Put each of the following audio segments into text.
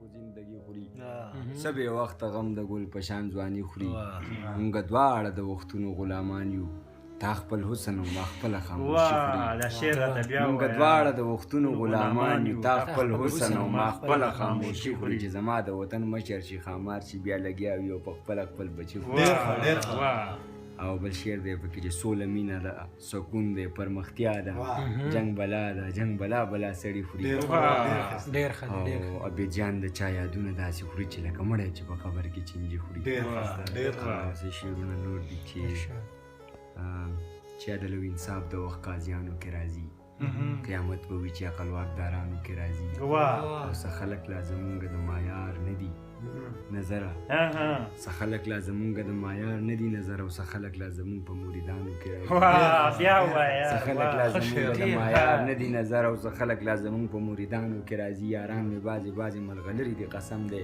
خلکو زندګي خوري څه بې وخته غم د ګل په شان ځواني خوري مونږ دواړه د وختونو غلامان یو تا خپل حسن او ما خپله خاموشي خوري مونږ دواړه د وختونو غلامان یو تا خپل حسن او ما خپله خاموشي خوري چې زما د وطن مشر شي خامار شي بیا لګیا وي او په خپله خپل بچي خوري او بل شعر دی پکې چې سوله مینه ده سکون دی پرمختیا ده جنگ بلا ده جنگ بلا سړي خوري ډېر ښه او ابیجان د چا یادونه داسې خوري چې لکه مړی چې په قبر کې چینجي خوري داسې شعرونه نور دي چې عدل او انصاف د وخت قاضیانو کې راځي قیامت به وي چې عقل واکدارانو کې راځي او څه خلک لا زمونږ د معیار نه دي نظره څه خلک لا زمونږ د معیار نه دي نظر او څه خلک لا زمونږ په مریدانو کې راځي څه خلک لا زمونږ د معیار نه دي نظر او څه خلک لا زمونږ په مریدانو کې راځي یاران مې بعضې ملغلري دي قسم دی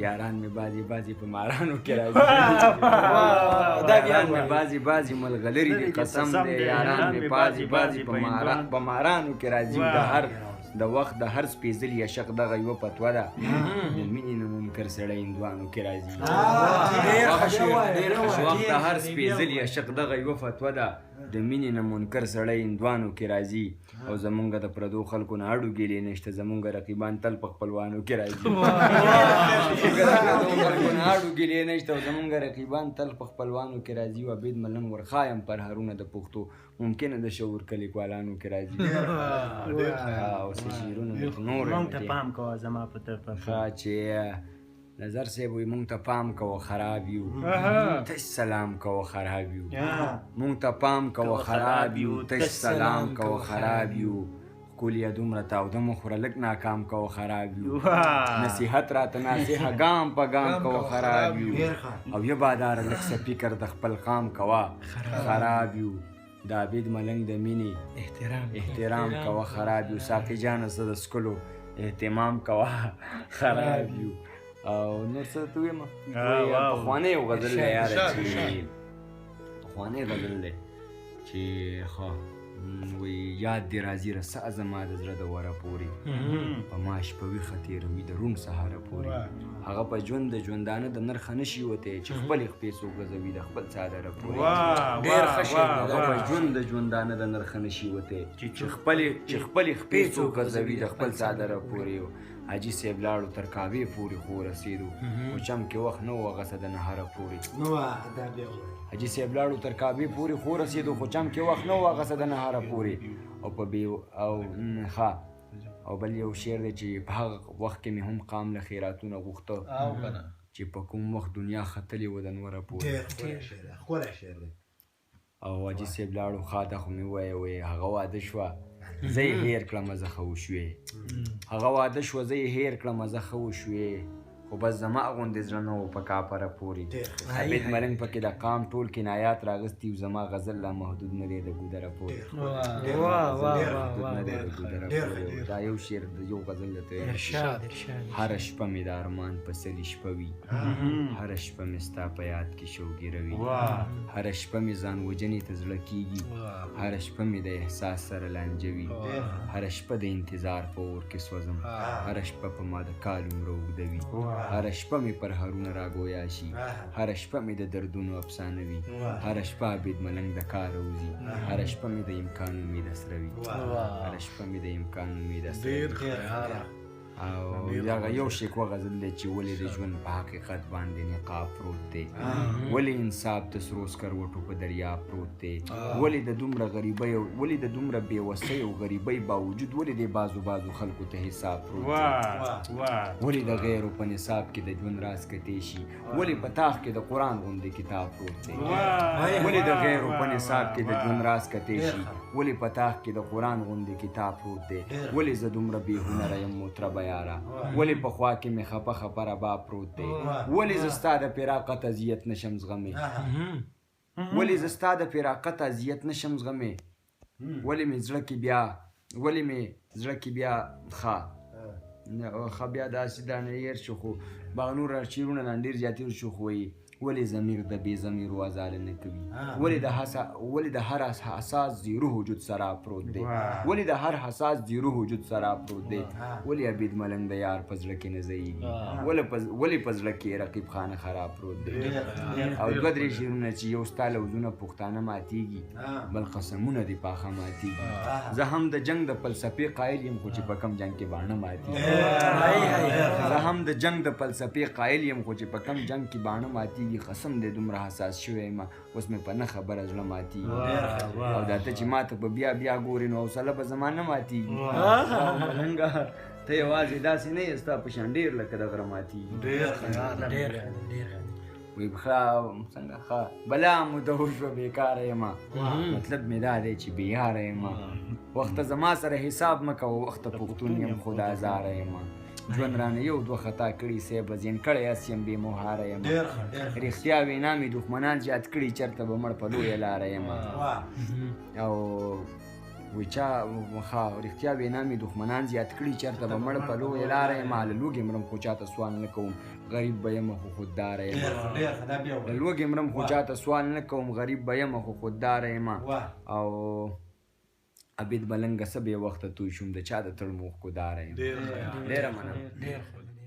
یاران مې بعضې په مارانو کې راځي یاران مې بعضې ملغلري دي قسم دی یاران مې بعضې په مارانو کې راځي د وخت د هر سپېڅلي عشق دغه یوه فتوا ده د مینې نه منکر سړی هندوانو کې راځي د وخت د هر سپېڅلي عشق دغه یوه فتوا ده د مینې نه منکر سړی هندوانو کې راځي او زمونږ د پردو خلکو نه اړو ګیلې نشته زمونږ رقیبان تل په خپلوانو کې راځي اړو ګیلې نشته او زمونږ رقیبان تل په خپلوانو کې راځي او عبید ملنګ ورخایم پر هرونه د پښتو ممکنه د شعور کلیکوالانو کې راځي او څه شعرونه نور مونږ ته پام کوه زما په طرفه چې نظر صاحب وایي مونږ ته پام کوه خراب یو تش سلام کوه خراب یو مونږ ته پام کوه خراب یو تش سلام کوه خراب یو ښکليه دومره تاوده مه خوره لږ ناکام کوه خراب یو نصیحت راته ناصحه ګام په ګام کوه خراب یو او یه باداره لږ څه فکر د خپل قام کوه خراب یو د عبید ملنګ د مینې احترام کوه خراب یو ساقي جانه څه د څکلو اهتمام کوه خراب یو او نور څه ته ویم پخوانی یو غزل دی یاره چې پخوانی غزل دی چې ښه وایي یاد دې راځي رسه زما د زړه د وره پورې په ما شپه ویښه تېروي د روڼ سهاره پورې هغه په ژوند د ژوندانه د نرخه نشي وتی چې خپلې خپې څوک غځوي د خپل څادره پورې ډېر ښه شعر هغه په ژوند د ژوندانه د نرخه نشي وتی چې خپلې خپې څوک غځوي د خپل څادره پورې حاجي صاحب لاړو تر کعبې پورې خو ورسېدو خو چم کې وخت نه و هغسه د نهره پورې حاجي صاحب لاړو تر کعبې پورې خو ورسېدو خو چم کې وخت نه و هغسه د نهره پورې او په او بل یو شعر دی چې په هغه وخت کې مې هم قام له خیراتونه غوښته چې په کوم وخت دنیا ختلې وه د نوره پورې او حاجي صاحب لاړو ښه ده خو مې ووایه هغه واده شوه زه یې هیر کړم زه ښه وشوې هغه واده شوه زه یې هیر کړم زه ښه وشوې خو بس زما غوندې زړه نه و په کاپره پورې عبید ملنګ پکې د قام ټول کنایات راغستي و زما غزل لا محدود نه دی د ګودره پورې دا یو شعر یو غزل درته هره شپه مې د ارمان په سلي شپه وي هره شپه مې ستا په یاد کې شوګیره وي هره شپه مې ځان وجنې ته زړه کېږي هره شپه مې د احساس سره لانجه وي هره شپه د انتظار په اور کې سوځم هره شپه په ما د کال عمره اوږده وي هره شپه مې پر هرونه راګویا شي هره شپه مې د دردونو افسانه وي هره شپه عبید ملنګ د کاره وځي هره شپه مې د امکان امید اسره وي هره شپه مې د امکان امید اسره وي او دغه یو شکوه غزل دی چې ولې د ژوند په حقیقت باندې نقاب پروت دی ولې انصاف د سرو سکروټو په دریاب پروت دی ولې د دومره غریبۍ ولې د دومره بېوسۍ او غریبۍ باوجود ولې د بعضو خلکو ته حساب پروت دی ولې د غیرو په نصاب کې د ژوند راز کتی شي ولې په تاخ کې د قرآن غوندې کتاب پروت دی ولې د غیرو په نصاب کې د ژوند راز کتی شي ولې په تاخ کې د قرآن غوندې کتاب پروت دی ولې زه دومره بېهنره یم مطربه ولې په خوا کې مې خپه رباب پروت دی ولې زه ستا د فراقت اذیت نشم زغمې ولې زه ستا د فراقت اذیت نشم زغمې ولې مې زړه کې بیا ښه بیا داسې دانه هېر شو خو باغ نور شعرونه نن ډېر زیات هېر شو خو وایي ولې ضمیر د بې ضمیرو ازاله نه کوي ولې د هر حساس زیرو وجود سره پروت دی ولې د هر حساس زیرو وجود سره پروت دی ولې عبید ملنګ د یار په زړه کې نه ځایږي ولې په زړه کې رقیب خانه خراب پروت دی او دوه درې شعرونه چې یو ستا لوظونه پښتانه ماتېږي بل قسمونه دې پاخه ماتېږي زه هم د جنګ د فلسفې قایل یم خو چې په کم جنګ کې باڼه ماتېږي زه هم د جنګ د فلسفې قایل یم خو چې په کم جنګ کې باڼه ماتېږي قسم دې دومره حساس شوی یم اوس مې په نه خبره زړه ماتېږي او دا ته چې ما ته به بیا ګورې نو حوصله به زما نه ماتېږي ملنګه ته یوازې داسې نه یې ستا په شان ډېر لکه د غره ماتېږي وی ښه څنګه ښه بلا موده وشوه بېکاره یمه مطلب مې دا دی چې بېیاره یمه وخته زما سره حساب مه کوه وخته پښتون یم خو د ازاره یمه ژوند رانه یو دوه خطا کړي صیبه زین کړی اس یم بې مهاره یم رښتیا وینا مې دښمنان زیات کړي چېرته به مړ په لویه لاره یم او وی چا رښتیا وینا مې دښمنان زیات کړي چېرته به مړ په لویه لاره یم له لوږې مرم خو چاته سوال نه کوم غریب به یم خو خودداره یم له لوږې مرم خو چاته سوال نه کوم غریب به یم خو خودداره یم او عبید ملنګه څه بې وخته توی شوم د چا د تړ موښکو داره یم ډېره مننه